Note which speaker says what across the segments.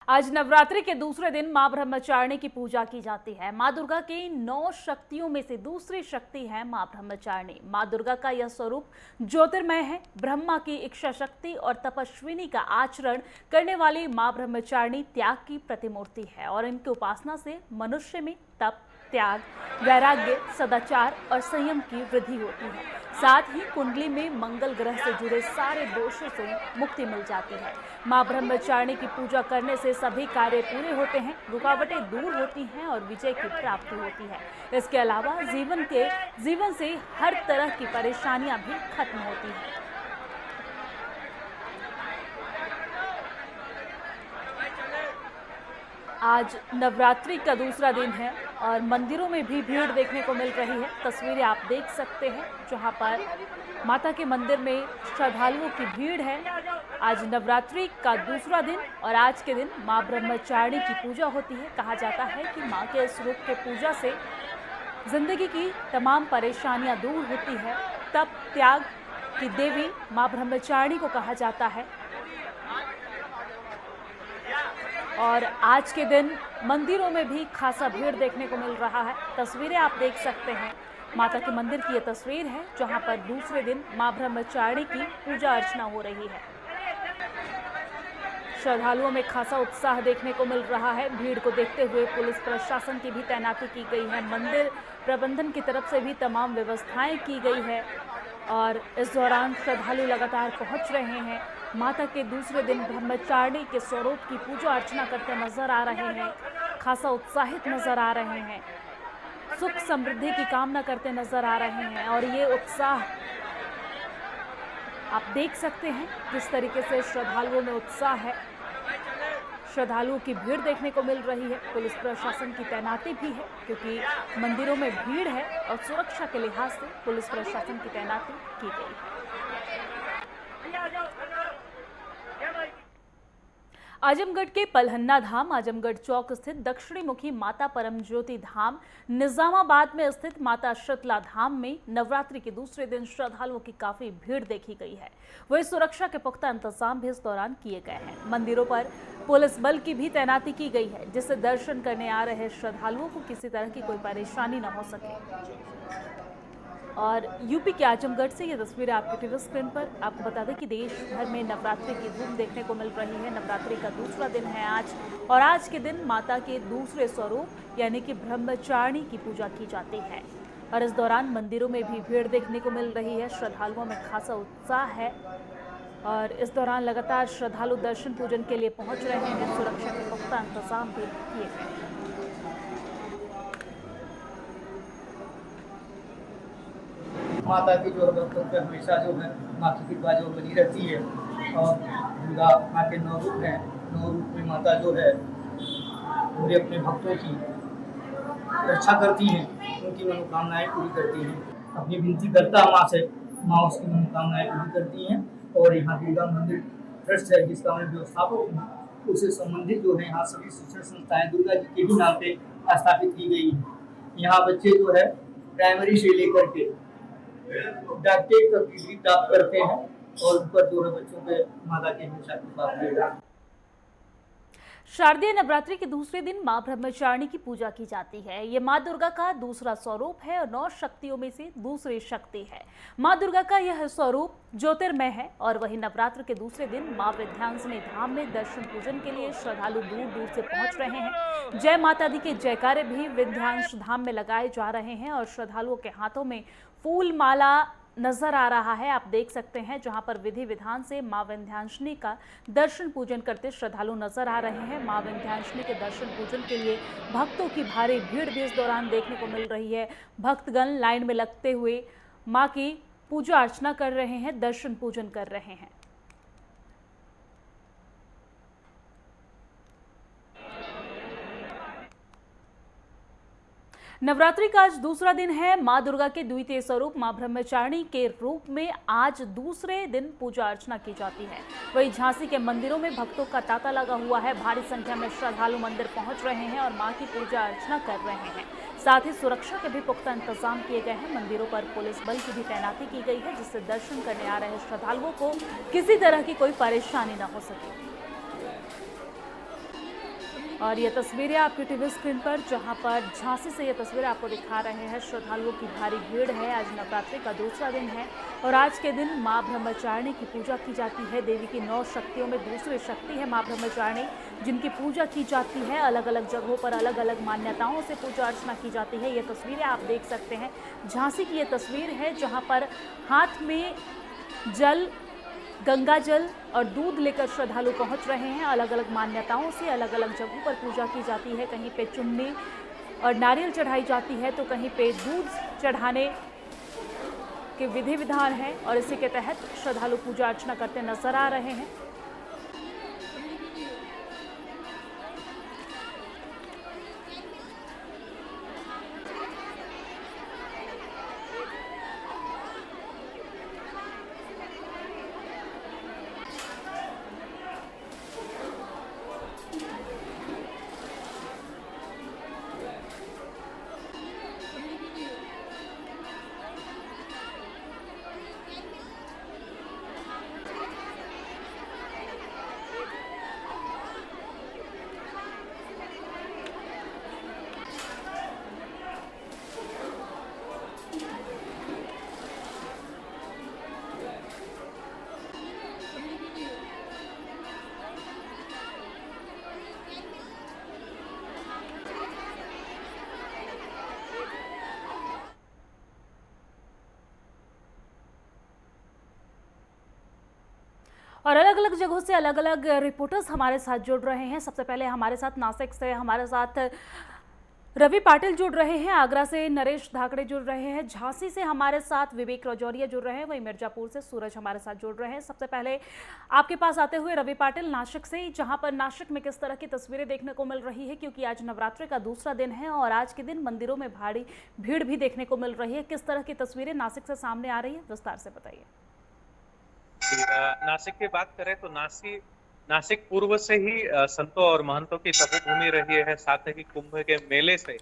Speaker 1: आज नवरात्रि के दूसरे दिन मां ब्रह्मचारिणी की पूजा की जाती है। मां दुर्गा की 9 शक्तियों में से दूसरी शक्ति है मां ब्रह्मचारिणी। मां दुर्गा का यह स्वरूप ज्योतिर्मय है। ब्रह्मा की इच्छा शक्ति और तपस्विनी का आचरण करने वाली मां ब्रह्मचारिणी त्याग की प्रतिमूर्ति है और इनकी उपासना से मनुष्य में तप, त्याग, वैराग्य, सदाचार और संयम की वृद्धि होती है। साथ ही कुंडली में मंगल ग्रह से जुड़े सारे दोषों से मुक्ति मिल जाती है। मां ब्रह्मचारिणी की पूजा करने से सभी कार्य पूरे होते हैं, रुकावटें दूर होती हैं और विजय की प्राप्ति होती है। इसके अलावा जीवन से हर तरह की परेशानियां भी खत्म होती हैं। आज नवरात्रि का दूसरा दिन है और मंदिरों में भी भीड़ देखने को मिल रही है। तस्वीरें आप देख सकते हैं जहां पर माता के मंदिर में श्रद्धालुओं की भीड़ है। आज नवरात्रि का दूसरा दिन और आज के दिन मां ब्रह्मचारिणी की पूजा होती है। कहा जाता है कि मां के इस रूप के पूजा से जिंदगी की तमाम परेशानियां दूर होती है। तप त्याग की देवी मां ब्रह्मचारिणी को कहा जाता है और आज के दिन मंदिरों में भी खासा भीड़ देखने को मिल रहा है। तस्वीरें आप देख सकते हैं। माता के मंदिर की ये तस्वीर है जहां पर दूसरे दिन मां ब्रह्मचारिणी की पूजा अर्चना हो रही है। श्रद्धालुओं में खासा उत्साह देखने को मिल रहा है। भीड़ को देखते हुए पुलिस प्रशासन की भी तैनाती की गई है। मंदिर प्रबंधन की तरफ से भी तमाम व्यवस्थाएं की गई है और इस दौरान श्रद्धालु लगातार पहुंच रहे हैं। माता के दूसरे दिन ब्रह्मचारिणी के स्वरूप की पूजा अर्चना करते नजर आ रहे हैं। खासा उत्साहित नजर आ रहे हैं, सुख समृद्धि की कामना करते नजर आ रहे हैं और ये उत्साह आप देख सकते हैं किस तरीके से श्रद्धालुओं में उत्साह है। श्रद्धालुओं की भीड़ देखने को मिल रही है। पुलिस प्रशासन की तैनाती भी है क्योंकि मंदिरों में भीड़ है और सुरक्षा के लिहाज से पुलिस प्रशासन की तैनाती की गई है। आजमगढ़ के पलहन्ना धाम, आजमगढ़ चौक स्थित दक्षिणी मुखी माता परमज्योति धाम, निजामाबाद में स्थित माता शीतला धाम में नवरात्रि के दूसरे दिन श्रद्धालुओं की काफी भीड़ देखी गई है। वहीं सुरक्षा के पुख्ता इंतजाम भी इस दौरान किए गए हैं। मंदिरों पर पुलिस बल की भी तैनाती की गई है जिससे दर्शन करने आ रहे श्रद्धालुओं को किसी तरह की कोई परेशानी न हो सके। और यूपी के आजमगढ़ से ये तस्वीरें आपके टीवी स्क्रीन पर। आपको बता दें कि देश भर में नवरात्रि की धूम देखने को मिल रही है। नवरात्रि का दूसरा दिन है आज और आज के दिन माता के दूसरे स्वरूप यानी कि ब्रह्मचारिणी की पूजा की जाती है और इस दौरान मंदिरों में भी भीड़ देखने को मिल रही है। श्रद्धालुओं में खासा उत्साह है और इस दौरान लगातार श्रद्धालु दर्शन पूजन के लिए पहुंच रहे हैं। सुरक्षा के पुख्ता इंतजाम भी किए गए हैं।
Speaker 2: माता की जो भक्तों पे हमेशा जो है माँ की कृपा जो बनी रहती है और दुर्गा माँ के 9 रूप हैं। 9 रूप में माता जो है पूरे अपने भक्तों की रक्षा करती हैं, उनकी मनोकामनाएं पूरी करती हैं। अपनी विनती करता माँ से, माँ उसकी मनोकामनाएं पूरी करती हैं। और यहाँ दुर्गा मंदिर ट्रस्ट है जिसका मैं व्यवस्थापक हूँ, उससे संबंधित जो है यहाँ सभी शिक्षण संस्थाएं दुर्गा जी के भी नाम पे स्थापित की गई है। यहाँ बच्चे जो है प्राइमरी से लेकर के डॉक्टरेट तक डिग्री प्राप्त करते हैं और ऊपर जो है बच्चों पे माता की हमेशा कृपा रहेगी।
Speaker 1: शारदीय नवरात्रि के दूसरे दिन मां ब्रह्मचारिणी की पूजा की जाती है। ये मां दुर्गा का दूसरा स्वरूप है और 9 शक्तियों में से दूसरी शक्ति है। मां दुर्गा का यह स्वरूप ज्योतिर्मय है और वहीं नवरात्र के दूसरे दिन मां विंध्याचली धाम में दर्शन पूजन के लिए श्रद्धालु दूर दूर से पहुंच रहे हैं। जय माता दी के जयकारे भी विंध्याचल धाम में लगाए जा रहे हैं और श्रद्धालुओं के हाथों में फूल माला नजर आ रहा है। आप देख सकते हैं जहां पर विधि विधान से मां विंध्याचली का दर्शन पूजन करते श्रद्धालु नजर आ रहे हैं। मां विंध्याचली के दर्शन पूजन के लिए भक्तों की भारी भीड़ भी इस दौरान देखने को मिल रही है। भक्तगण लाइन में लगते हुए मां की पूजा अर्चना कर रहे हैं, दर्शन पूजन कर रहे हैं। नवरात्रि का आज दूसरा दिन है। मां दुर्गा के द्वितीय स्वरूप मां ब्रह्मचारिणी के रूप में आज दूसरे दिन पूजा अर्चना की जाती है। वहीं झांसी के मंदिरों में भक्तों का तांता लगा हुआ है। भारी संख्या में श्रद्धालु मंदिर पहुंच रहे हैं और मां की पूजा अर्चना कर रहे हैं। साथ ही सुरक्षा के भी पुख्ता इंतजाम किए गए हैं। मंदिरों पर पुलिस बल की भी तैनाती की गई है जिससे दर्शन करने आ रहे श्रद्धालुओं को किसी तरह की कोई परेशानी न हो सके। और ये तस्वीरें आपकी टीवी स्क्रीन पर, जहां पर झांसी से ये तस्वीरें आपको दिखा रहे हैं। श्रद्धालुओं की भारी भीड़ है। आज नवरात्रि का दूसरा दिन है और आज के दिन मां ब्रह्मचारिणी की पूजा की जाती है। देवी की 9 शक्तियों में दूसरी शक्ति है मां ब्रह्मचारिणी, जिनकी पूजा की जाती है। अलग अलग जगहों पर अलग अलग मान्यताओं से पूजा अर्चना की जाती है। ये तस्वीरें आप देख सकते हैं, झांसी की ये तस्वीर है, जहाँ पर हाथ में जल, गंगा जल और दूध लेकर श्रद्धालु पहुंच रहे हैं। अलग अलग मान्यताओं से अलग अलग जगहों पर पूजा की जाती है। कहीं पे चुन्नी और नारियल चढ़ाई जाती है तो कहीं पे दूध चढ़ाने के विधि विधान है और इसी के तहत श्रद्धालु पूजा अर्चना करते नजर आ रहे हैं। और अलग अलग जगहों से अलग अलग रिपोर्टर्स हमारे साथ जुड़ रहे हैं। सबसे पहले हमारे साथ नासिक से हमारे साथ रवि पाटिल जुड़ रहे हैं, आगरा से नरेश धाकड़े जुड़ रहे हैं, झांसी से हमारे साथ विवेक रजौरिया जुड़ रहे हैं, वहीं मिर्जापुर से सूरज हमारे साथ जुड़ रहे हैं। सबसे पहले आपके पास आते हुए रवि पाटिल, नासिक से, जहां पर नासिक में किस तरह की तस्वीरें देखने को मिल रही है, क्योंकि आज नवरात्रि का दूसरा दिन है और आज के दिन मंदिरों में भारी भीड़ भी देखने को मिल रही है। किस तरह की तस्वीरें नासिक से सामने आ रही है, विस्तार से बताइए।
Speaker 3: नासिक की बात करें तो नासिक पूर्व से ही संतों और महंतों की तपोभूमि रही है। साथ ही कुंभ के मेले से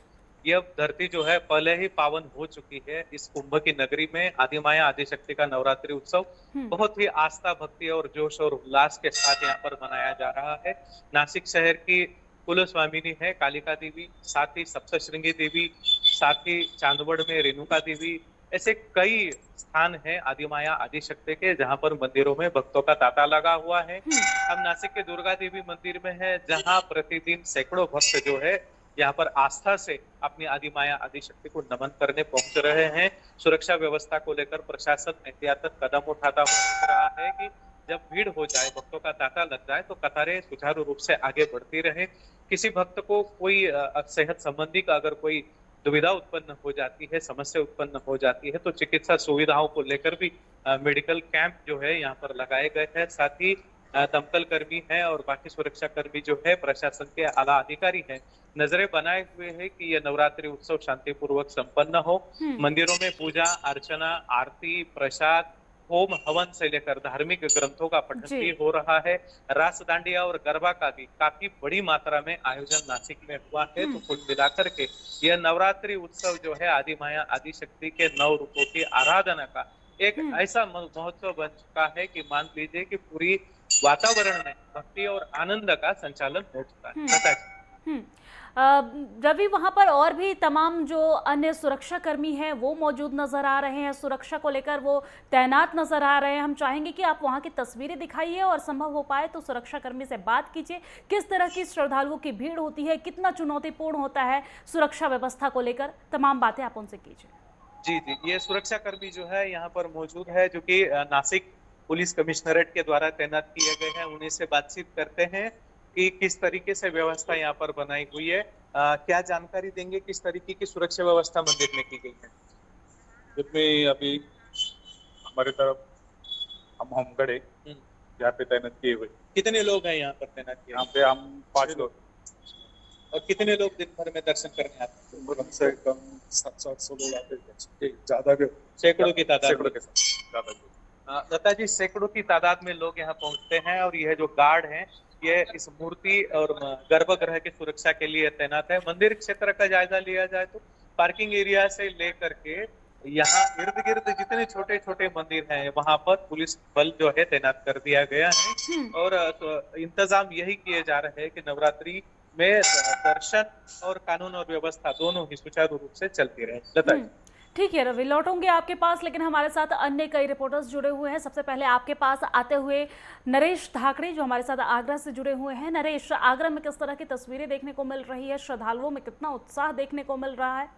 Speaker 3: यह धरती जो है पहले ही पावन हो चुकी है। इस कुंभ की नगरी में आदिमाया आदिशक्ति का नवरात्रि उत्सव बहुत ही आस्था, भक्ति और जोश और उल्लास के साथ यहाँ पर मनाया जा रहा है। नासिक शहर की कुल स्वामिनी है कालिका देवी, साथ ही सप्तशृंगी देवी, साथ ही चांदवड़ में रेणुका देवी। ऐसे कई स्थान हैं आदिमाया आदिशक्ति के, जहां पर मंदिरों में भक्तों का तांता लगा हुआ है। हम नासिक के दुर्गा देवी मंदिर में हैं, जहां प्रतिदिन सैकड़ों भक्त जो है यहाँ पर आस्था से अपनी आदिमाया आदिशक्ति को नमन करने पहुंच रहे हैं। सुरक्षा व्यवस्था को लेकर प्रशासन एहतियातन कदम उठाता हुआ दिख रहा है कि जब भीड़ हो जाए, भक्तों का तांता लग जाए, तो कतारें सुचारू रूप से आगे बढ़ती रहे। किसी भक्त को कोई सेहत संबंधी का अगर कोई दुविधा उत्पन्न हो जाती है, समस्या उत्पन्न हो जाती है, तो चिकित्सा सुविधाओं को लेकर भी मेडिकल कैंप जो है यहाँ पर लगाए गए हैं। साथ ही दमकल कर्मी हैं और बाकी सुरक्षा कर्मी जो है प्रशासन के आला अधिकारी हैं, नजरें बनाए हुए हैं कि यह नवरात्रि उत्सव शांतिपूर्वक संपन्न हो। मंदिरों में पूजा अर्चना, आरती, प्रसाद, होम हवन से लेकर धार्मिक ग्रंथों का पठन भी हो रहा है। रास दांडिया और गरबा का भी काफी बड़ी मात्रा में आयोजन नासिक में हुआ है। तो कुल मिलाकर के यह नवरात्रि उत्सव जो है आदिमाया आदिशक्ति के 9 रूपों की आराधना का एक ऐसा महोत्सव बन चुका है कि मान लीजिए कि पूरी वातावरण में भक्ति और आनंद का संचालन हो चुका है।
Speaker 1: रवि, वहां पर और भी तमाम जो अन्य सुरक्षा कर्मी हैं वो मौजूद नजर आ रहे हैं, सुरक्षा को लेकर वो तैनात नजर आ रहे हैं। हम चाहेंगे कि आप वहां की तस्वीरें दिखाइए और संभव हो पाए तो सुरक्षा कर्मी से बात कीजिए। किस तरह की श्रद्धालुओं की भीड़ होती है, कितना चुनौतीपूर्ण होता है सुरक्षा व्यवस्था को लेकर, तमाम बातें आप उनसे कीजिए।
Speaker 3: जी जी, ये सुरक्षा कर्मी जो है यहाँ पर मौजूद है, जो कि नासिक पुलिस कमिश्नरेट के द्वारा तैनात किए गए हैं। उन्हीं से बातचीत करते हैं कि किस तरीके से व्यवस्था यहाँ पर बनाई हुई है। क्या जानकारी देंगे, किस तरीके की सुरक्षा व्यवस्था मंदिर में की गई है?
Speaker 4: जितनी अभी हमारी तरफ हम होमगार्ड है यहाँ पे तैनात किए हुए।
Speaker 3: कितने लोग हैं यहाँ पर तैनात किए?
Speaker 4: यहाँ पे हम 5 लोग।
Speaker 3: और कितने लोग दिन भर में दर्शन करने आते हैं?
Speaker 4: कम से कम 700 लोग आते हैं, ज्यादा भी,
Speaker 3: सैकड़ों की तादाद।
Speaker 4: सैकड़ों के साथ ज्यादा।
Speaker 3: दत्ता जी, सैकड़ों की तादाद में लोग यहाँ पहुंचते हैं और यह जो गार्ड हैं ये इस मूर्ति और गर्भगृह की सुरक्षा के लिए तैनात है। मंदिर क्षेत्र का जायजा लिया जाए तो पार्किंग एरिया से लेकर के यहाँ इर्द गिर्द जितने छोटे छोटे मंदिर हैं वहां पर पुलिस बल जो है तैनात कर दिया गया है। और इंतजाम यही किए जा रहे हैं कि नवरात्रि में दर्शन और कानून और व्यवस्था दोनों ही सुचारू रूप से चलती रहे। लता जी।
Speaker 1: ठीक है रवि, लौटूंगे आपके पास, लेकिन हमारे साथ अन्य कई रिपोर्टर्स जुड़े हुए हैं। सबसे पहले आपके पास आते हुए नरेश धाकड़े जो हमारे साथ आगरा से जुड़े हुए हैं। नरेश, आगरा में किस तरह की तस्वीरें देखने को मिल रही है, श्रद्धालुओं में कितना उत्साह देखने को मिल रहा है?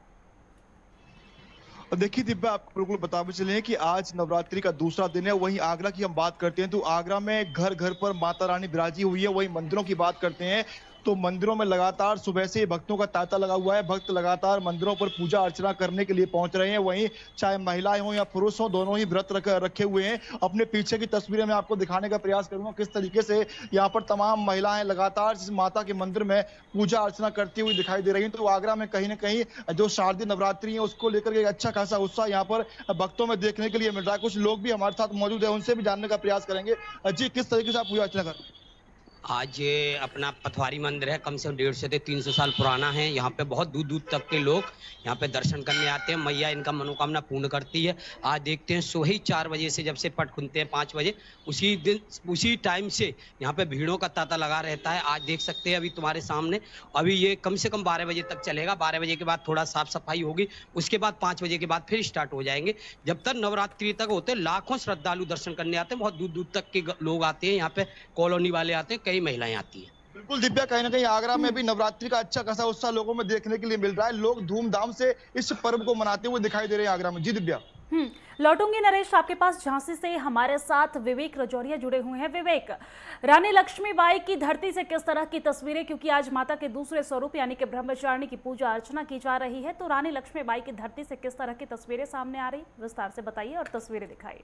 Speaker 5: देखिए दिव्या, आपको बिल्कुल बताते चले कि आज नवरात्रि का दूसरा दिन है। वहीं आगरा की हम बात करते हैं तो आगरा में घर घर पर माता रानी विराजी हुई है। वहीं मंदिरों की बात करते हैं तो मंदिरों में लगातार सुबह से भक्तों का तांता लगा हुआ है। भक्त लगातार मंदिरों पर पूजा अर्चना करने के लिए पहुंच रहे हैं। वहीं चाहे महिलाएं हों या पुरुष हों, दोनों ही व्रत रखे हुए हैं। अपने पीछे की तस्वीरें मैं आपको दिखाने का प्रयास करूंगा किस तरीके से यहाँ पर तमाम महिलाएं लगातार इस माता के मंदिर में पूजा अर्चना करती हुई दिखाई दे रही है। तो आगरा में कहीं ना कहीं जो शारदीय नवरात्रि है उसको लेकर के एक अच्छा खासा उत्साह यहाँ पर भक्तों में देखने के लिए मिल रहा है। कुछ लोग भी हमारे साथ मौजूद है, उनसे भी जानने का प्रयास करेंगे। जी, किस तरीके से आप पूजा अर्चना कर रहे हैं?
Speaker 6: आज ये अपना पथवारी मंदिर है, कम से कम 150 से 300 साल पुराना है। यहाँ पे बहुत दूर दूर तक के लोग यहाँ पे दर्शन करने आते हैं। मैया इनका मनोकामना पूर्ण करती है। आज देखते हैं सुबह ही 4 बजे से, जब से पट खुलते हैं 5 बजे, उसी दिन उसी टाइम से यहाँ पे भीड़ों का तांता लगा रहता है। आज देख सकते हैं अभी तुम्हारे सामने, अभी ये कम से कम 12 बजे तक चलेगा। 12 बजे के बाद थोड़ा साफ सफाई होगी, उसके बाद 5 बजे के बाद फिर स्टार्ट हो जाएंगे। जब तक नवरात्रि तक होते लाखों श्रद्धालु दर्शन करने आते हैं। बहुत दूर दूर तक के लोग आते हैं यहाँ पे, कॉलोनी वाले आते हैं, कई महिलाएं आती हैं।
Speaker 5: बिल्कुल दिव्या, कहीं ना कहीं आगरा में भी नवरात्रि का अच्छा खासा उत्साह लोगों में देखने के लिए मिल रहा है। लोग धूमधाम से इस पर्व को मनाते हुए दिखाई दे रहे हैं आगरा में। जी दिव्या।
Speaker 1: लौटूंगी नरेश आपके पास। झांसी से हमारे साथ विवेक रजौरिया जुड़े हुए हैं। विवेक, रानी लक्ष्मीबाई की धरती से किस तरह की तस्वीरें, क्योंकि आज माता के दूसरे स्वरूप यानी कि ब्रह्मचारिणी की पूजा अर्चना की जा रही है, तो रानी लक्ष्मीबाई की धरती से किस तरह की तस्वीरें सामने आ रही, विस्तार से बताइए और तस्वीरें दिखाइए।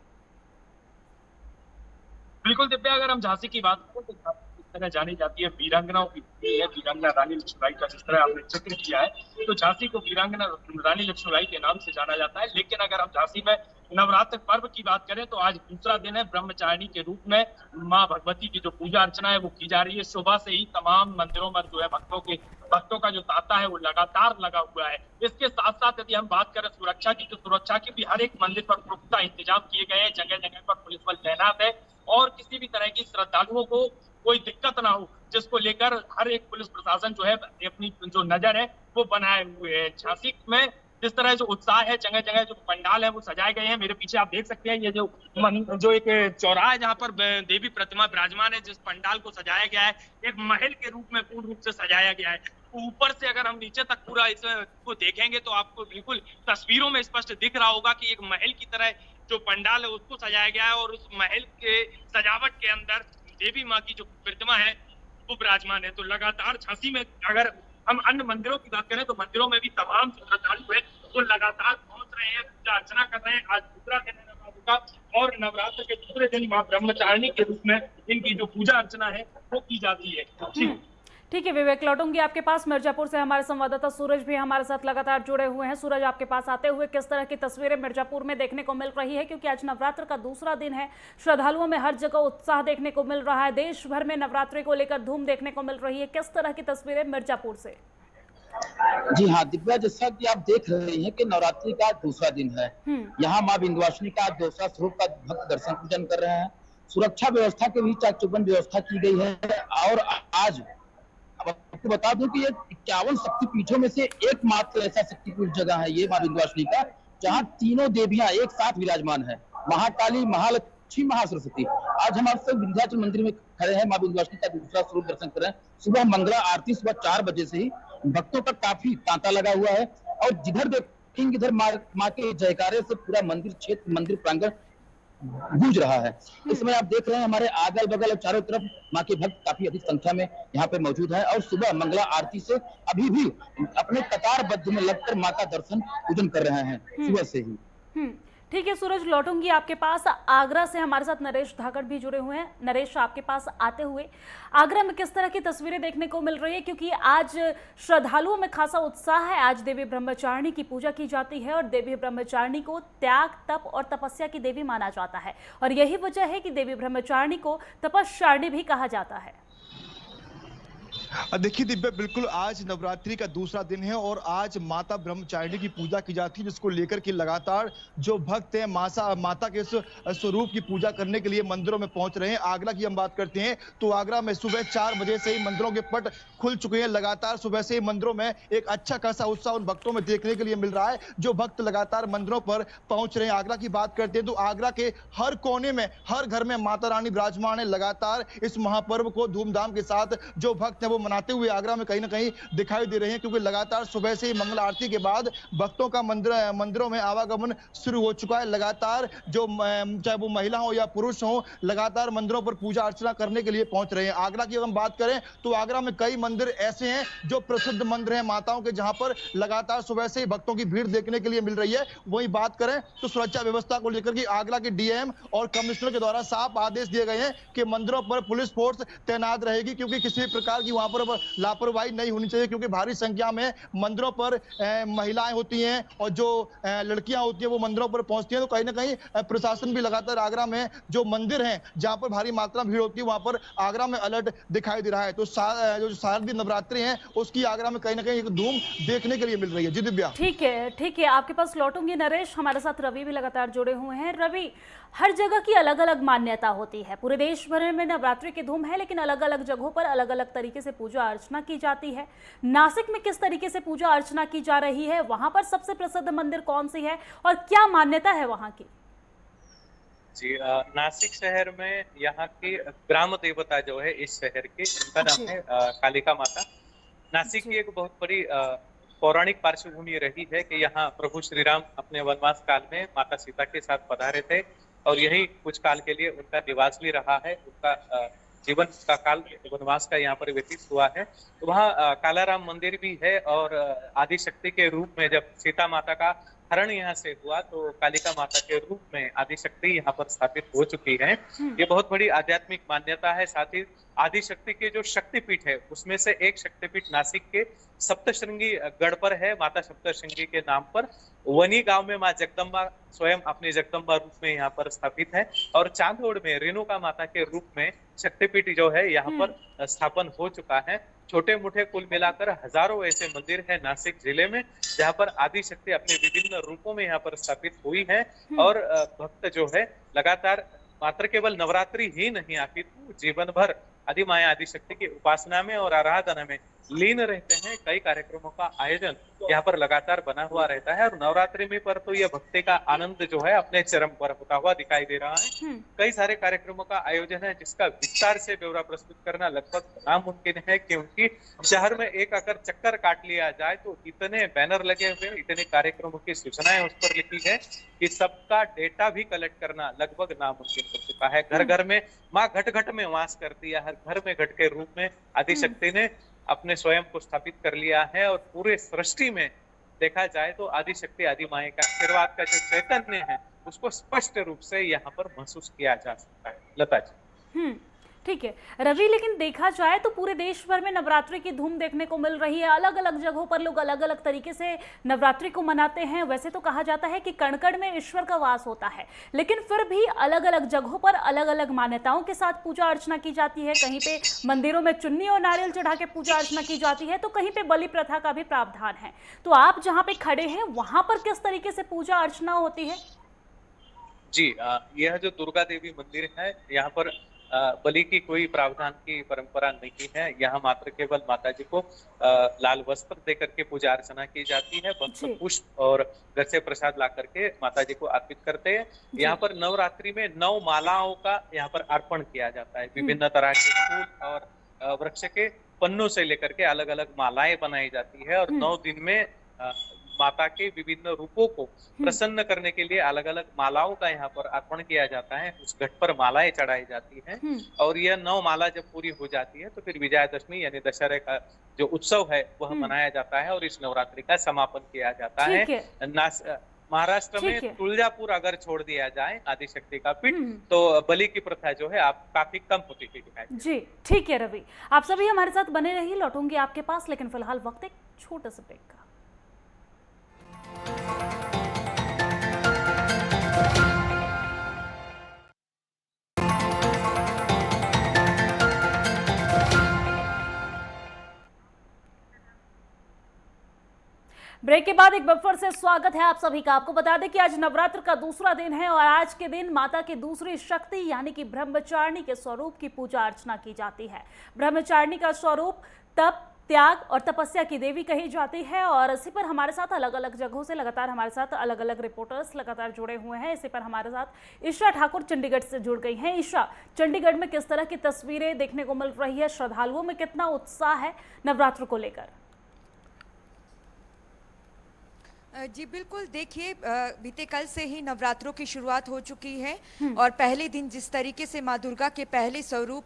Speaker 7: बिल्कुल दिव्या, अगर हम झांसी की बात करें तो झांसी किस तरह जानी जाती है वीरांगनाओं की है, वीरांगना रानी लक्ष्मीबाई का जिस तरह आपने जिक्र किया है, तो झांसी को वीरांगना रानी लक्ष्मीबाई के नाम से जाना जाता है। लेकिन अगर हम झांसी में नवरात्र पर्व की बात करें तो आज दूसरा दिन है। ब्रह्मचारिणी के रूप में माँ भगवती की जो पूजा अर्चना है वो की जा रही है। सुबह से ही तमाम मंदिरों में जो है भक्तों का जो तांता है वो लगातार लगा हुआ है। इसके साथ साथ यदि हम बात करें सुरक्षा की, तो सुरक्षा के भी हर एक मंदिर पर पुख्ता इंतजाम किए गए हैं। जगह जगह पर पुलिस बल तैनात है और किसी भी तरह की श्रद्धालुओं को कोई दिक्कत ना हो, जिसको लेकर हर एक पुलिस प्रशासन जो है अपनी जो नजर है वो बनाए हुए है। झांसी में जिस तरह जो उत्साह है, जगह जगह जो पंडाल है वो सजाए गए हैं। मेरे पीछे आप देख सकते हैं ये जो एक चौराहा है जहाँ पर देवी प्रतिमा विराजमान है, जिस पंडाल को सजाया गया है एक महल के रूप में पूर्ण रूप से सजाया गया है। ऊपर से अगर हम नीचे तक पूरा इसको देखेंगे तो आपको बिल्कुल तस्वीरों में स्पष्ट दिख रहा होगा कि एक महल की तरह जो पंडाल है उसको सजाया गया है और उस महल के सजावट के अंदर देवी माँ की जो प्रतिमा है वो विराजमान है। तो लगातार झांसी में अगर हम अन्य मंदिरों की बात करें तो मंदिरों में भी तमाम श्रद्धालु है वो लगातार पहुंच रहे हैं, पूजा अर्चना कर रहे हैं। आज दूसरा दिन है नवरात्र का और नवरात्र के दूसरे दिन माँ ब्रह्मचारिणी के रूप में इनकी जो पूजा अर्चना है वो की जाती है।
Speaker 1: ठीक है विवेक, लौटूंगी आपके पास। मिर्जापुर से हमारे संवाददाता सूरज भी हमारे साथ लगातार जुड़े हुए हैं। सूरज, आपके पास आते हुए किस तरह की तस्वीरें मिर्जापुर में देखने को मिल रही है, क्योंकि आज नवरात्र का दूसरा दिन है, श्रद्धालुओं में हर जगह उत्साह देखने को मिल रहा है, देश भर में नवरात्रि को लेकर धूम देखने को मिल रही है, किस तरह की तस्वीरें मिर्जापुर से?
Speaker 8: जी हाँ दिव्या, जैसा कि आप देख रहे हैं कि नवरात्रि का दूसरा दिन है। यहाँ माँ विंध्यवासिनी का दूसरा स्वरूप का भक्त दर्शन पूजन कर रहे हैं। सुरक्षा व्यवस्था के भी चाक चौबंद व्यवस्था की गई है और आज आपको बता दूं कि ये 51 शक्तिपीठों में से एकमात्र ऐसा शक्तिपीठ जगह है ये माँ विंध्यवासिनी का, जहाँ तीनों देवियां एक साथ विराजमान है, महाकाली, महालक्ष्मी, महासरस्वती। आज हम आपसे विंध्याचल मंदिर में खड़े हैं, माँ विंध्यवासिनी का दूसरा स्वरूप दर्शन कर रहे हैं। सुबह मंगला आरती सुबह 4 बजे से ही भक्तों का काफी तांता लगा हुआ है और जिधर देखेंगे इधर माँ के जयकारे से पूरा मंदिर क्षेत्र, मंदिर प्रांगण गूंज रहा है। इस समय आप देख रहे हैं हमारे अगल बगल और चारों तरफ माँ के भक्त काफी अधिक संख्या में यहाँ पे मौजूद है और सुबह मंगला आरती से अभी भी अपने कतारबद्ध में लगकर माँ का दर्शन पूजन कर रहे हैं सुबह से ही।
Speaker 1: ठीक है सूरज, लौटूंगी आपके पास। आगरा से हमारे साथ नरेश धाकड़ भी जुड़े हुए हैं। नरेश, आपके पास आते हुए आगरा में किस तरह की तस्वीरें देखने को मिल रही है, क्योंकि आज श्रद्धालुओं में खासा उत्साह है। आज देवी ब्रह्मचारिणी की पूजा की जाती है और देवी ब्रह्मचारिणी को त्याग, तप और तपस्या की देवी माना जाता है और यही वजह है कि देवी ब्रह्मचारिणी को तपस्यारिणी भी कहा जाता है।
Speaker 5: देखिए दिव्या, बिल्कुल आज नवरात्रि का दूसरा दिन है और आज माता ब्रह्मचारिणी की पूजा की जाती है, जिसको लेकर के लगातार जो भक्त हैं माता के इस स्वरूप की पूजा करने के लिए मंदिरों में पहुंच रहे हैं। आगरा की हम बात करते हैं तो आगरा में सुबह 4 बजे से ही मंदिरों के पट खुल चुके हैं। लगातार सुबह से ही मंदिरों में एक अच्छा खासा उत्साह उन भक्तों में देखने के लिए मिल रहा है, जो भक्त लगातार मंदिरों पर पहुंच रहे हैं। आगरा की बात करते हैं तो आगरा के हर कोने में, हर घर में माता रानी विराजमान है। लगातार इस महापर्व को धूमधाम के साथ जो भक्त हैं वो मनाते हुए आगरा में कहीं ना कहीं दिखाई दे रहे हैं, क्योंकि लगातार सुबह से ही मंगल आरती के बाद भक्तों का मंदिरों में आवागमन शुरू हो चुका है। लगातार जो चाहे वो महिला हो या पुरुष हो, लगातार मंदिरों पर पूजा अर्चना करने के लिए पहुंच रहे हैं। आगरा की अगर हम बात करें तो आगरा में कई मंदिर ऐसे हैं जो प्रसिद्ध मंदिर हैं माताओं के, जहां पर लगातार सुबह से ही भक्तों की भीड़ देखने के लिए मिल रही है। वहीं बात करें तो सुरक्षा व्यवस्था को लेकर के आगरा के डीएम और कमिश्नर के द्वारा साफ आदेश दिए गए हैं कि मंदिरों पर पुलिस फोर्स तैनात रहेगी, क्योंकि किसी भी प्रकार की वहां पर लापरवाही नहीं होनी चाहिए, क्योंकि भारी संख्या में मंदिरों पर महिलाएं होती हैं और जो लड़कियां होती हैं वो मंदिरों पर पहुंचती हैं। तो कहीं ना कहीं प्रशासन भी लगातार आगरा में जो मंदिर हैं जहां पर भारी मात्रा में भीड़ होती है वहां पर आगरा में अलर्ट दिखाई दे रहा है। तो जो शारदीय नवरात्रि है उसकी आगरा में कहीं ना कहीं एक धूम देखने के लिए मिल रही है। जी दिव्या।
Speaker 1: ठीक है, आपके पास लौटूंगी नरेश। हमारे साथ रवि भी लगातार जुड़े हुए हैं। रवि, हर जगह की अलग अलग मान्यता होती है। पूरे देश भर में नवरात्रि की धूम है, लेकिन अलग अलग जगहों पर अलग अलग तरीके से पूजा अर्चना की जाती है। नासिक में किस तरीके से पूजा अर्चना की जा रही है? वहां पर सबसे प्रसिद्ध मंदिर कौन सी है और क्या मान्यता है वहां की?
Speaker 3: जी, नासिक शहर में यहाँ की ग्राम देवता जो है इस शहर की, उनका नाम है कालिका माता। नासिक की एक बहुत बड़ी पौराणिक पार्श्वभूमि रही है कि यहाँ प्रभु श्री राम अपने वनवास काल में माता सीता के साथ पधारे थे और यही कुछ काल के लिए उनका निवास भी रहा है। उनका जीवन का काल वनवास का यहाँ पर व्यतीत हुआ है। तो वहाँ कालाराम मंदिर भी है और आदिशक्ति के रूप में जब सीता माता का हरण यहाँ से हुआ तो कालिका माता के रूप में आदिशक्ति यहाँ पर स्थापित हो चुकी है। ये बहुत बड़ी आध्यात्मिक मान्यता है। साथ ही आदिशक्ति के जो शक्तिपीठ है उसमें से एक शक्तिपीठ नासिक के सप्तशृंगी गढ़ पर है, माता सप्तशृंगी के नाम पर। वनी गांव में माँ जगदम्बा स्वयं अपने जगदम्बा रूप में यहाँ पर स्थापित है और चांदोड़ में रेणुका माता के रूप में शक्तिपीठ जो है यहाँ पर स्थापन हो चुका है। छोटे मोटे कुल मिलाकर हजारों ऐसे मंदिर है नासिक जिले में जहाँ पर आदिशक्ति अपने विभिन्न रूपों में यहाँ पर स्थापित हुई है और भक्त जो है लगातार मात्र केवल नवरात्रि ही नहीं अपितु जीवन भर आदिमाया आदिशक्ति की उपासना में और आराधना में लीन रहते हैं। कई कार्यक्रमों का आयोजन यहाँ पर लगातार बना हुआ रहता है और नवरात्रि में पर तो यह भक्ति का आनंद जो है अपने चरम पर होता हुआ दिखाई दे रहा है। कई सारे कार्यक्रमों का आयोजन है जिसका विस्तार से ब्यौरा प्रस्तुत करना लगभग नामुमकिन है, क्योंकि शहर में एक अगर चक्कर काट लिया जाए तो इतने बैनर लगे हुए, इतने कार्यक्रमों की सूचनाएं उस पर लिखी है कि सबका डेटा भी कलेक्ट करना लगभग नामुमकिन हो चुका है। घर घर में माँ घट घट में वास करती है, हर घर में घट के रूप में आदिशक्ति ने अपने स्वयं को स्थापित कर लिया है और पूरे सृष्टि में देखा जाए तो आदिशक्ति आदिमाया का आशीर्वाद का जो चैतन्य है उसको स्पष्ट रूप से यहाँ पर महसूस किया जा सकता है। लता जी।
Speaker 1: ठीक है रवि, लेकिन देखा जाए तो पूरे देश भर में नवरात्रि की धूम देखने को मिल रही है। अलग अलग जगहों पर लोग अलग अलग तरीके से नवरात्रि को मनाते हैं। वैसे तो कहा जाता है कि कण-कण में ईश्वर का वास होता है, लेकिन फिर भी अलग अलग जगहों पर अलग अलग मान्यताओं के साथ पूजा अर्चना की जाती है। कहीं पे मंदिरों में चुन्नी और नारियल चढ़ा के पूजा अर्चना की जाती है, तो कहीं पे बलि प्रथा का भी प्रावधान है। तो आप जहाँ पे खड़े हैं वहां पर किस तरीके से पूजा अर्चना होती है?
Speaker 3: जी, यह जो दुर्गा देवी मंदिर है यहाँ पर बलि की कोई प्रावधान की परंपरा नहीं है। यहाँ मात्र केवल माता जी को लाल वस्त्र देकर के पूजा अर्चना की जाती है। भक्त पुष्प और घर से प्रसाद ला करके माता जी को अर्पित करते हैं। यहाँ पर नवरात्रि में 9 मालाओं का यहाँ पर अर्पण किया जाता है। विभिन्न तरह के फूल और वृक्ष के पन्नों से लेकर के अलग अलग मालाएं बनाई जाती है और 9 दिन में माता के विभिन्न रूपों को प्रसन्न करने के लिए अलग अलग मालाओं का यहाँ पर अर्पण किया जाता है। उस घट पर मालाएं चढ़ाई जाती हैं और यह 9 माला जब पूरी हो जाती है तो फिर विजयादशमी यानी दशहरे का जो उत्सव है वह मनाया जाता है और इस नवरात्रि का समापन किया जाता है। महाराष्ट्र में तुलजापुर अगर छोड़ दिया जाए आदिशक्ति का पीठ तो बलि की प्रथा जो है आप काफी कम होती हुई दिखाई।
Speaker 1: जी ठीक है रवि, आप सभी हमारे साथ बने रहिए, लौटूंगी आपके पास, लेकिन फिलहाल वक्त एक छोटे से ब्रेक का। ब्रेक के बाद एक बार फिर से स्वागत है आप सभी का। आपको बता दें कि आज नवरात्र का दूसरा दिन है और आज के दिन माता की दूसरी शक्ति यानी कि ब्रह्मचारिणी के स्वरूप की पूजा अर्चना की जाती है। ब्रह्मचारिणी का स्वरूप तप, त्याग और तपस्या की देवी कही जाती है और इसी पर हमारे साथ अलग अलग जगहों से लगातार हमारे साथ अलग अलग रिपोर्टर्स लगातार जुड़े हुए हैं। इसी पर हमारे साथ ईशा ठाकुर चंडीगढ़ से जुड़ गई हैं। ईशा, चंडीगढ़ में किस तरह की तस्वीरें देखने को मिल रही है? श्रद्धालुओं में कितना उत्साह है नवरात्र को लेकर?
Speaker 9: जी बिल्कुल, देखिए बीते कल से ही नवरात्रों की शुरुआत हो चुकी है और पहले दिन जिस तरीके से माँ दुर्गा के पहले स्वरूप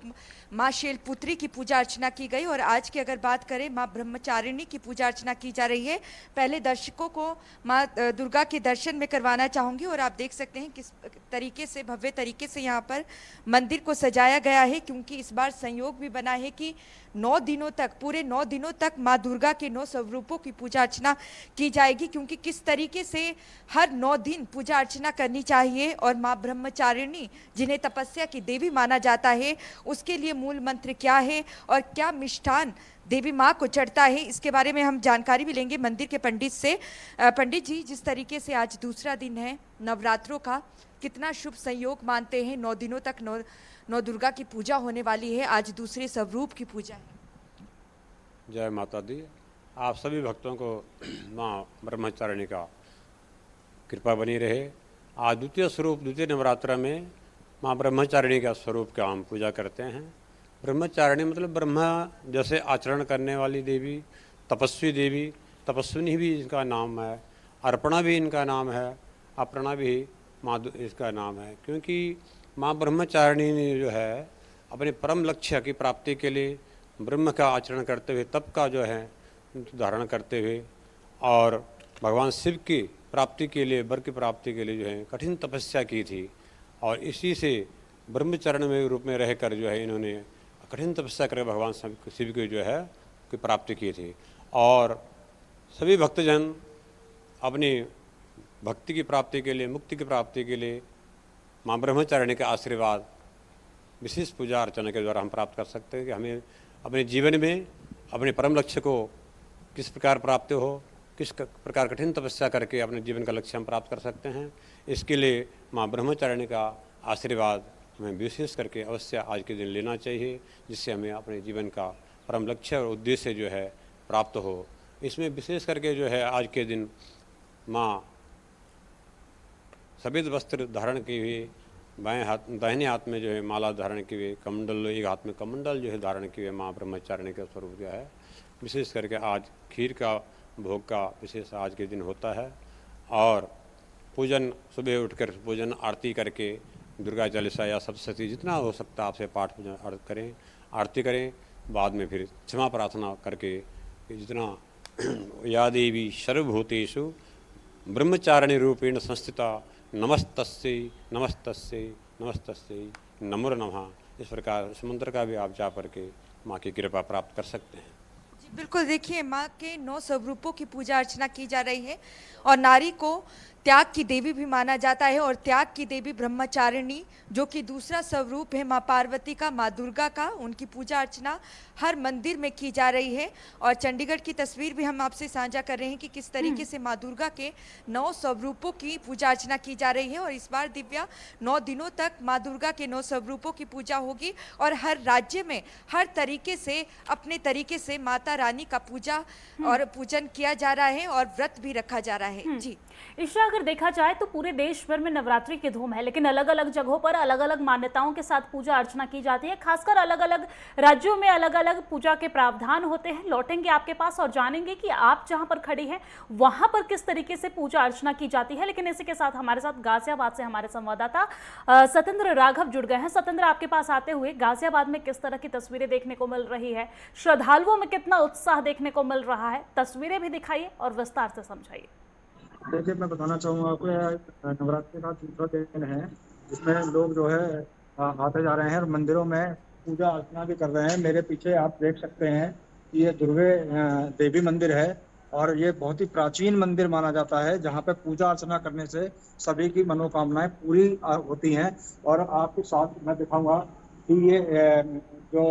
Speaker 9: माँ शैलपुत्री की पूजा अर्चना की गई और आज की अगर बात करें माँ ब्रह्मचारिणी की पूजा अर्चना की जा रही है। पहले दर्शकों को माँ दुर्गा के दर्शन में करवाना चाहूँगी और आप देख सकते हैं किस तरीके से भव्य तरीके से यहाँ पर मंदिर को सजाया गया है, क्योंकि इस बार संयोग भी बना है कि 9 दिनों तक, पूरे 9 दिनों तक माँ दुर्गा के 9 स्वरूपों की पूजा अर्चना की जाएगी, क्योंकि किस तरीके से हर 9 दिन पूजा अर्चना करनी चाहिए और माँ ब्रह्मचारिणी जिन्हें तपस्या की देवी माना जाता है उसके लिए मूल मंत्र क्या है और क्या मिष्ठान देवी माँ को चढ़ता है, इसके बारे में हम जानकारी भी लेंगे मंदिर के पंडित से। पंडित जी, जिस तरीके से आज दूसरा दिन है नवरात्रों का, कितना शुभ संयोग मानते हैं? 9 दिनों तक नौ दुर्गा की पूजा होने वाली है, आज दूसरे स्वरूप की पूजा है।
Speaker 10: जय माता दी। आप सभी भक्तों को माँ ब्रह्मचारिणी का कृपा बनी रहे। आज द्वितीय स्वरूप, द्वितीय नवरात्र में माँ ब्रह्मचारिणी का स्वरूप का हम पूजा करते हैं। ब्रह्मचारिणी मतलब ब्रह्मा जैसे आचरण करने वाली देवी, तपस्वी देवी, तपस्विनी भी इनका नाम है, अर्पणा भी इनका नाम है, अपर्णा भी माँ इसका नाम है, क्योंकि माँ ब्रह्मचारिणी ने जो है अपने परम लक्ष्य की प्राप्ति के लिए ब्रह्म का आचरण करते हुए, तप का जो है धारण करते हुए और भगवान शिव की प्राप्ति के लिए, वर की प्राप्ति के लिए जो है कठिन तपस्या की थी और इसी से ब्रह्मचरण में रूप में रहकर जो है इन्होंने कठिन तपस्या कर भगवान शिव की जो है की प्राप्ति की थी। और सभी भक्तजन अपनी भक्ति की प्राप्ति के लिए, मुक्ति की प्राप्ति के लिए माँ ब्रह्मचारिणी का आशीर्वाद विशेष पूजा अर्चना के द्वारा हम प्राप्त कर सकते हैं कि हमें अपने जीवन में अपने परम लक्ष्य को किस प्रकार प्राप्त हो, किस प्रकार कठिन तपस्या करके अपने जीवन का लक्ष्य हम प्राप्त कर सकते हैं। इसके लिए माँ ब्रह्मचारिणी का आशीर्वाद हमें विशेष करके अवश्य आज के दिन लेना चाहिए, जिससे हमें अपने जीवन का परम लक्ष्य और उद्देश्य जो है प्राप्त हो। इसमें विशेष करके जो है आज के दिन माँ सफ़ेद वस्त्र धारण किए हुए, दाहिने हाथ में जो है माला धारण किए हुए, कमंडल, एक हाथ में कमंडल जो है धारण किए हुए माँ ब्रह्मचारिणी का स्वरूप जो है विशेष करके आज खीर का भोग का विशेष आज के दिन होता है। और पूजन सुबह उठकर पूजन आरती करके दुर्गा चालीसा या सप्तशती जितना हो सकता आपसे पाठ पूजन करें, आरती करें, बाद में फिर क्षमा प्रार्थना करके जितना या देवी सर्वभूतेषु ब्रह्मचारिणी रूपेण संस्थिता नमस्तस्यै नमस्तस्यै नमस्तस्यै नमो नमः, इस प्रकार इस मंत्र का भी आप जा करके माँ की कृपा प्राप्त कर सकते हैं।
Speaker 9: जी बिल्कुल, देखिए माँ के 9 स्वरूपों की पूजा अर्चना की जा रही है और नारी को त्याग की देवी भी माना जाता है और त्याग की देवी ब्रह्मचारिणी जो कि दूसरा स्वरूप है माँ पार्वती का, माँ दुर्गा का, उनकी पूजा अर्चना हर मंदिर में की जा रही है। और चंडीगढ़ की तस्वीर भी हम आपसे साझा कर रहे हैं कि किस तरीके से माँ दुर्गा के 9 स्वरूपों की पूजा अर्चना की जा रही है और इस बार दिव्या 9 दिनों तक माँ दुर्गा के 9 स्वरूपों की पूजा होगी और हर राज्य में हर तरीके से अपने तरीके से माता रानी का पूजा और पूजन किया जा रहा है और व्रत भी रखा जा रहा है। जी
Speaker 1: ईशा, अगर देखा जाए तो पूरे देश भर में नवरात्रि की धूम है, लेकिन अलग अलग जगहों पर अलग अलग मान्यताओं के साथ पूजा अर्चना की जाती है। खासकर अलग अलग राज्यों में अलग अलग पूजा के प्रावधान होते हैं। लौटेंगे आपके पास और जानेंगे कि आप जहां पर खड़ी हैं वहां पर किस तरीके से पूजा अर्चना की जाती है। लेकिन इसी के साथ हमारे साथ गाजियाबाद से हमारे संवाददाता सतेंद्र राघव जुड़ गए हैं। सतेंद्र, आपके पास आते हुए गाजियाबाद में किस तरह की तस्वीरें देखने को मिल रही है? श्रद्धालुओं में कितना उत्साह देखने को मिल रहा है? तस्वीरें भी दिखाइए और विस्तार से समझाइए।
Speaker 11: देखिए, मैं बताना चाहूँगा आपको, नवरात्रि का दूसरा दिन है जिसमें लोग जो है आते जा रहे हैं और मंदिरों में पूजा अर्चना भी कर रहे हैं। मेरे पीछे आप देख सकते हैं कि ये दुर्गे देवी मंदिर है और ये बहुत ही प्राचीन मंदिर माना जाता है, जहाँ पे पूजा अर्चना करने से सभी की मनोकामनाएं पूरी होती हैं। और आपके साथ मैं दिखाऊंगा कि ये जो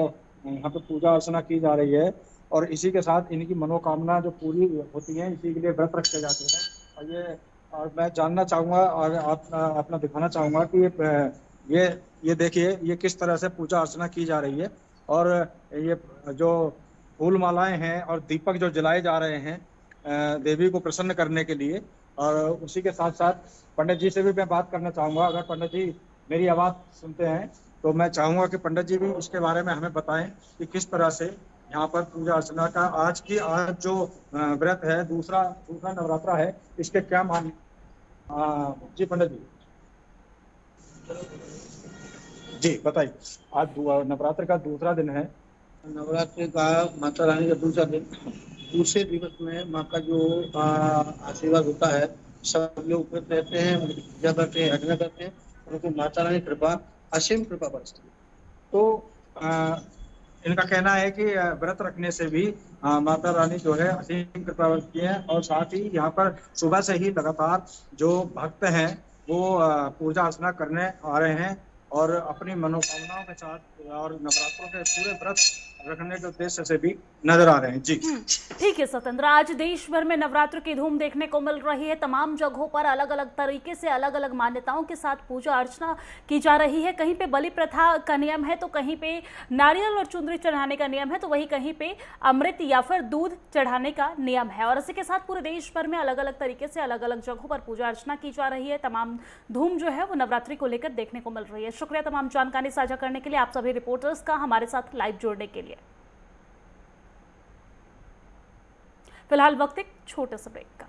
Speaker 11: यहाँ पे पूजा अर्चना की जा रही है और इसी के साथ इनकी मनोकामना जो पूरी होती है, इसी के लिए व्रत रखे जाते हैं। और मैं जानना चाहूँगा और अपना दिखाना चाहूँगा कि ये देखिए ये किस तरह से पूजा अर्चना की जा रही है। और ये जो फूल मालाएं हैं और दीपक जो जलाए जा रहे हैं देवी को प्रसन्न करने के लिए। और उसी के साथ साथ पंडित जी से भी मैं बात करना चाहूँगा। अगर पंडित जी मेरी आवाज़ सुनते हैं तो मैं चाहूँगा कि पंडित जी भी इसके बारे में हमें बताएं कि किस तरह से यहाँ पर पूजा अर्चना का आज जो व्रत है, दूसरा नवरात्रा है, इसके क्या मान। जी पंडित जी बताइए। आज नवरात्र का दूसरा दिन है।
Speaker 2: नवरात्रि का माता रानी का दूसरा दिन, दूसरे दिवस में माँ का जो आशीर्वाद होता है, सब लोग उपस्थित रहते हैं, पूजा करते हैं, यज्ञ करते हैं, उनको माता रानी कृपा असीम कृपा बरसती है।
Speaker 11: तो इनका कहना है कि व्रत रखने से भी माता रानी जो है असीम कृपा बरसती है। और साथ ही यहाँ पर सुबह से ही लगातार जो भक्त हैं वो पूजा अर्चना करने आ रहे हैं और अपनी मनोकामनाओं के साथ और नवरात्रों के पूरे व्रत रखने के उद्देश्य से भी नजर आ रहे हैं। जी
Speaker 1: ठीक है सतेंद्र, आज देश भर में नवरात्र की धूम देखने को मिल रही है। तमाम जगहों पर अलग अलग तरीके से अलग अलग मान्यताओं के साथ पूजा अर्चना की जा रही है। कहीं पे बलि प्रथा का नियम है तो कहीं पे नारियल और चुंदरी चढ़ाने का नियम है, तो वहीं कहीं पे अमृत या फिर दूध चढ़ाने का नियम है। और इसी के साथ पूरे देश भर में अलग अलग तरीके से अलग अलग जगहों पर पूजा अर्चना की जा रही है। तमाम धूम जो है वो नवरात्रि को लेकर देखने को मिल रही है। शुक्रिया तमाम जानकारी साझा करने के लिए, आप सभी रिपोर्टर्स का हमारे साथ लाइव जुड़ने के लिए। फिलहाल वक्त एक छोटे से ब्रेक का।